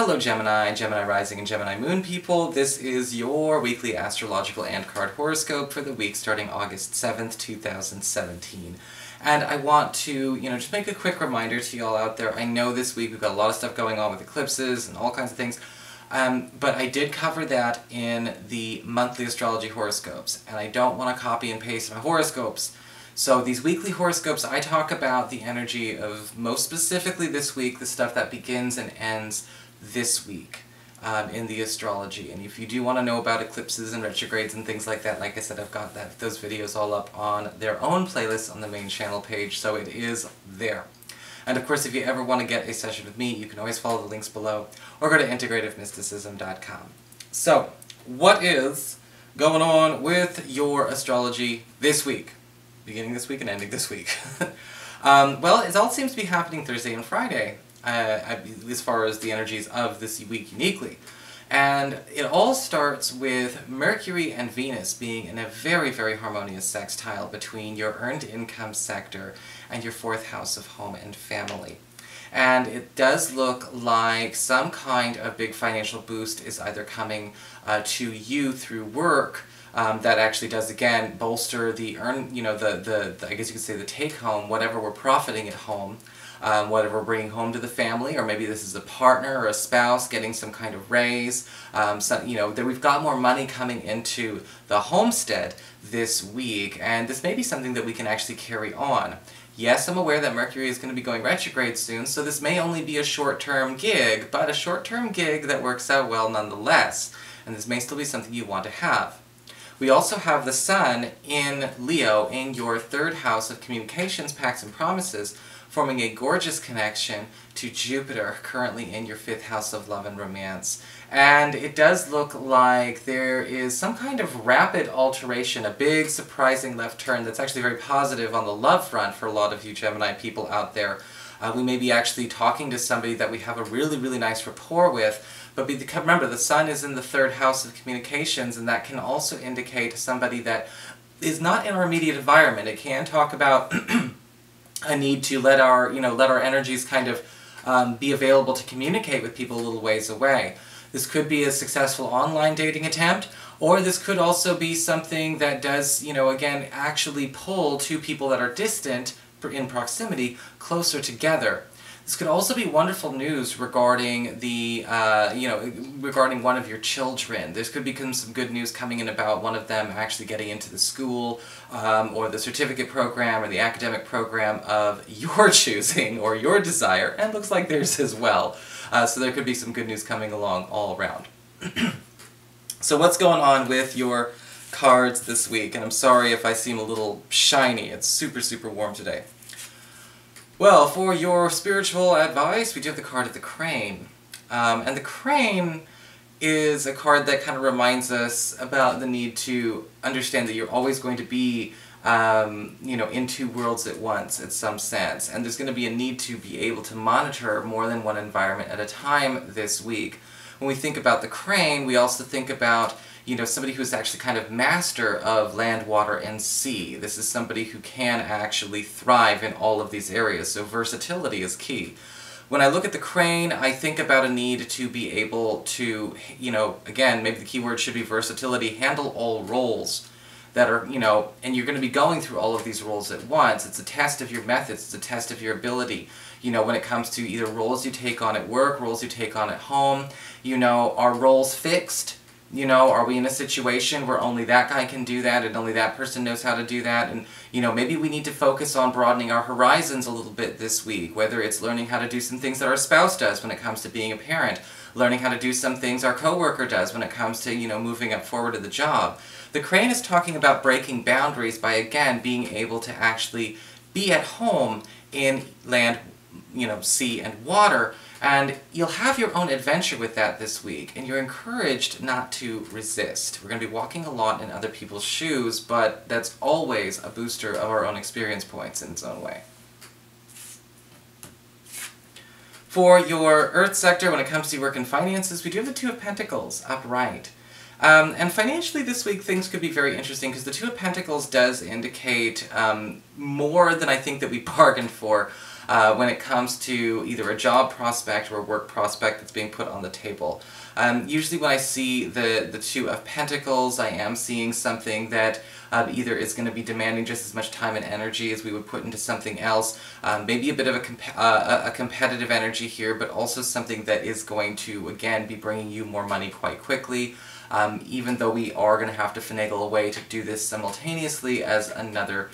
Hello Gemini, Gemini Rising and Gemini Moon people. This is your weekly astrological and card horoscope for the week starting August 7th, 2017. And I want to, just make a quick reminder to y'all out there. I know this week we've got a lot of stuff going on with eclipses and all kinds of things, but I did cover that in the monthly astrology horoscopes, and I don't want to copy and paste my horoscopes. So these weekly horoscopes, I talk about the energy of, most specifically this week, the stuff that begins and ends this week in the astrology. And if you do want to know about eclipses and retrogrades and things like that, like I said, I've got those videos all up on their own playlist on the main channel page, so it is there. And of course, if you ever want to get a session with me, you can always follow the links below, or go to integrativemysticism.com. So, what is going on with your astrology this week? Beginning this week and ending this week. Well, it all seems to be happening Thursday and Friday, as far as the energies of this week uniquely. And it all starts with Mercury and Venus being in a very, very harmonious sextile between your earned income sector and your 4th house of home and family. And it does look like some kind of big financial boost is either coming to you through work, that actually does, again, bolster the I guess you could say the take-home, whatever we're profiting at home, whatever we're bringing home to the family, or maybe this is a partner or a spouse getting some kind of raise. That we've got more money coming into the homestead this week, and this may be something that we can actually carry on. Yes, I'm aware that Mercury is going to be going retrograde soon, so this may only be a short-term gig, but a short-term gig that works out well nonetheless, and this may still be something you want to have. We also have the Sun in Leo in your 3rd house of communications, pacts, and promises, forming a gorgeous connection to Jupiter, currently in your 5th house of love and romance. And it does look like there is some kind of rapid alteration, a big surprising left turn that's actually very positive on the love front for a lot of you Gemini people out there. We may be actually talking to somebody that we have a really, really nice rapport with, but remember, the Sun is in the 3rd house of communications, and that can also indicate somebody that is not in our immediate environment. It can talk about a need to let our energies kind of be available to communicate with people a little ways away. This could be a successful online dating attempt, or this could also be something that does, again, actually pull two people that are distant in proximity closer together. This could also be wonderful news regarding the, regarding one of your children. There could be some good news coming in about one of them actually getting into the school, or the certificate program, or the academic program of your choosing, or your desire, and looks like theirs as well. So there could be some good news coming along all around. So what's going on with your cards this week? And I'm sorry if I seem a little shiny. It's super, super warm today. Well, for your spiritual advice, we do have the card of the Crane. And the Crane is a card that kind of reminds us about the need to understand that you're always going to be, in two worlds at once, in some sense. And there's going to be a need to be able to monitor more than one environment at a time this week. When we think about the Crane, we also think about somebody who's actually kind of master of land, water, and sea. This is somebody who can actually thrive in all of these areas, so versatility is key. When I look at the Crane, I think about a need to be able to, again, maybe the key word should be versatility, handle all roles that are, and you're going to be going through all of these roles at once. It's a test of your methods, it's a test of your ability. When it comes to either roles you take on at work, roles you take on at home, are roles fixed? Are we in a situation where only that guy can do that and only that person knows how to do that? And, maybe we need to focus on broadening our horizons a little bit this week, whether it's learning how to do some things that our spouse does when it comes to being a parent, learning how to do some things our coworker does when it comes to, moving up forward to the job. The Crane is talking about breaking boundaries by, again, being able to actually be at home in land, sea and water, and you'll have your own adventure with that this week, and you're encouraged not to resist. We're going to be walking a lot in other people's shoes, but that's always a booster of our own experience points in its own way. For your Earth sector, when it comes to work and finances, we do have the Two of Pentacles upright. And financially this week things could be very interesting because the Two of Pentacles does indicate more than I think that we bargained for. when it comes to either a job prospect or a work prospect that's being put on the table. Usually when I see the Two of Pentacles, I am seeing something that either is going to be demanding just as much time and energy as we would put into something else, maybe a bit of a competitive energy here, but also something that is going to, again, be bringing you more money quite quickly, even though we are going to have to finagle a way to do this simultaneously as another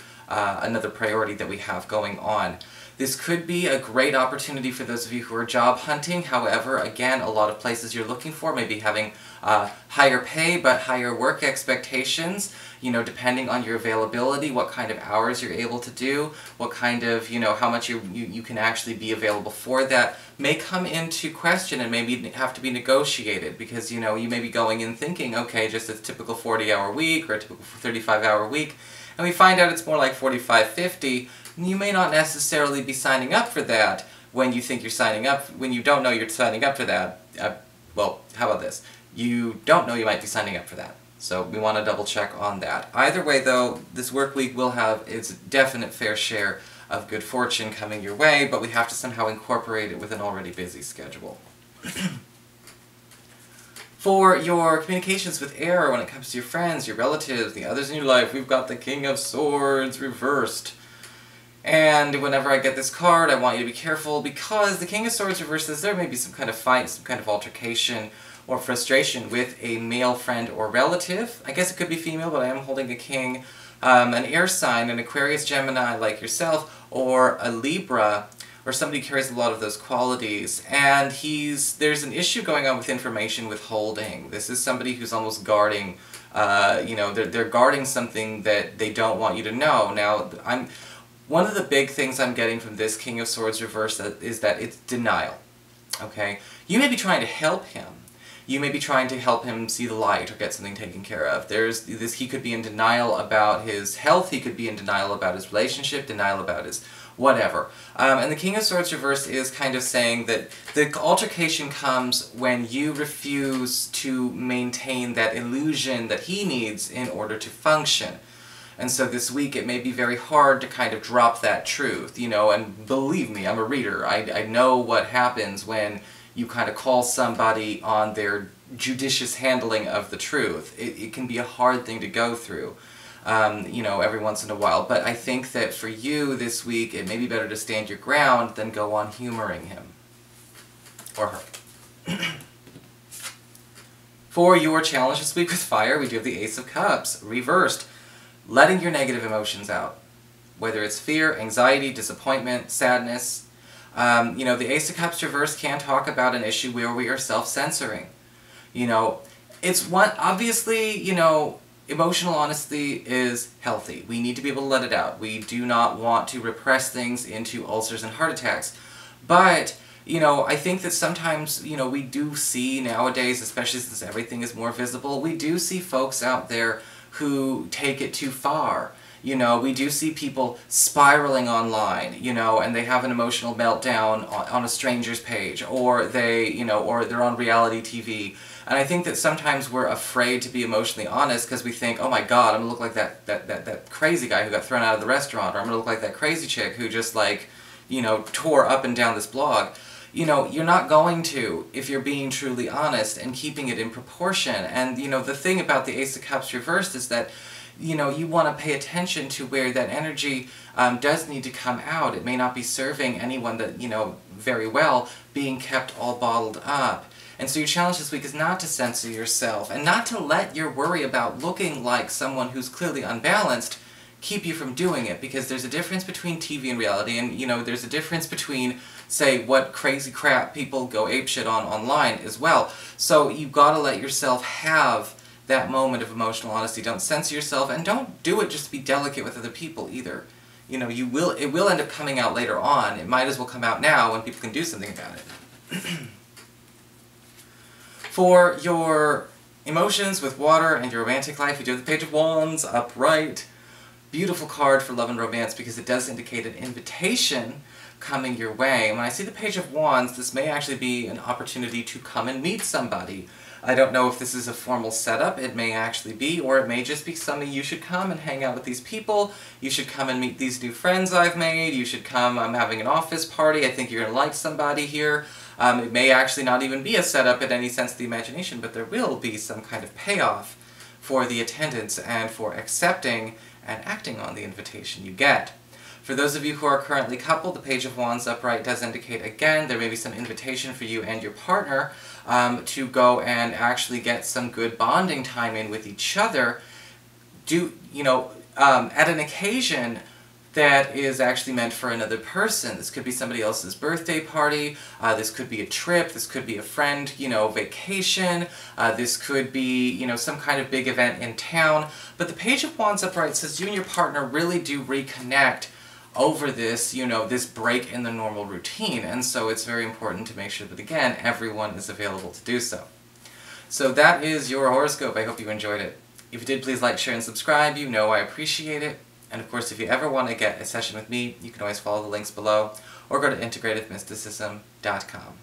priority that we have going on. This could be a great opportunity for those of you who are job hunting. However, again, a lot of places you're looking for may be having higher pay but higher work expectations, you know, depending on your availability, what kind of hours you're able to do, what kind of, you know, how much you can actually be available for that may come into question and maybe have to be negotiated, because, you know, you may be going in thinking, okay, just a typical 40-hour week or a typical 35-hour week, and we find out it's more like 45, 50, you may not necessarily be signing up for that when you think you're signing up, when you don't know you're signing up for that. Well, how about this? You don't know you might be signing up for that. So we want to double check on that. Either way though, this work week will have its definite fair share of good fortune coming your way, but we have to somehow incorporate it with an already busy schedule. For your communications with air, when it comes to your friends, your relatives, the others in your life, we've got the King of Swords reversed. And whenever I get this card, I want you to be careful, because the King of Swords reverses, there may be some kind of fight, some kind of altercation, or frustration with a male friend or relative. I guess it could be female, but I am holding a king. An air sign, an Aquarius, Gemini like yourself, or a Libra, or somebody who carries a lot of those qualities. And there's an issue going on with information withholding. This is somebody who's almost guarding, you know, they're guarding something that they don't want you to know. Now, one of the big things I'm getting from this King of Swords reverse is that it's denial, okay? You may be trying to help him. You may be trying to help him see the light or get something taken care of. He could be in denial about his health, he could be in denial about his relationship, denial about his whatever. And the King of Swords reverse is kind of saying that the altercation comes when you refuse to maintain that illusion that he needs in order to function. And so this week it may be very hard to kind of drop that truth, you know, and believe me, I'm a reader. I know what happens when you kind of call somebody on their judicious handling of the truth. It can be a hard thing to go through, you know, every once in a while. But I think that for you this week, it may be better to stand your ground than go on humoring him. Or her. For your challenge this week with fire, we do have the Ace of Cups, reversed. Letting your negative emotions out. Whether it's fear, anxiety, disappointment, sadness. You know, the Ace of Cups reverse can talk about an issue where we are self-censoring. You know, obviously, you know, emotional honesty is healthy. We need to be able to let it out. We do not want to repress things into ulcers and heart attacks. But, you know, I think that sometimes, you know, we do see nowadays, especially since everything is more visible, we do see folks out there who take it too far. You know, we do see people spiraling online, you know, and they have an emotional meltdown on a stranger's page, or they, you know, or they're on reality TV. And I think that sometimes we're afraid to be emotionally honest because we think, oh my god, I'm gonna look like that crazy guy who got thrown out of the restaurant, or I'm gonna look like that crazy chick who just, like, you know, tore up and down this blog. You know, you're not going to if you're being truly honest and keeping it in proportion. And, you know, the thing about the Ace of Cups reversed is that, you know, you want to pay attention to where that energy does need to come out. It may not be serving anyone that, you know, very well, being kept all bottled up. And so your challenge this week is not to censor yourself, and not to let your worry about looking like someone who's clearly unbalanced keep you from doing it, because there's a difference between TV and reality, and, you know, there's a difference between, say, what crazy crap people go apeshit on online as well. So you've got to let yourself have that moment of emotional honesty. Don't censor yourself, and don't do it just to be delicate with other people either. You know, it will end up coming out later on. It might as well come out now when people can do something about it. For your emotions with water and your romantic life, we do have the Page of Wands upright. Beautiful card for love and romance because it does indicate an invitation coming your way. When I see the Page of Wands, this may actually be an opportunity to come and meet somebody. I don't know if this is a formal setup, it may actually be, or it may just be something you should come and hang out with these people, you should come and meet these new friends I've made, you should come, I'm having an office party, I think you're going to like somebody here. It may actually not even be a setup in any sense of the imagination, but there will be some kind of payoff for the attendance and for accepting and acting on the invitation you get. For those of you who are currently coupled, the Page of Wands upright does indicate, again, there may be some invitation for you and your partner to go and actually get some good bonding time in with each other. At an occasion that is actually meant for another person. This could be somebody else's birthday party, this could be a trip, this could be a friend, vacation, this could be, some kind of big event in town. But the Page of Wands upright says you and your partner really do reconnect over this, this break in the normal routine, and so it's very important to make sure that, again, everyone is available to do so. So that is your horoscope. I hope you enjoyed it. If you did, please like, share, and subscribe. You know I appreciate it. And of course, if you ever want to get a session with me, you can always follow the links below, or go to integrativemysticism.com.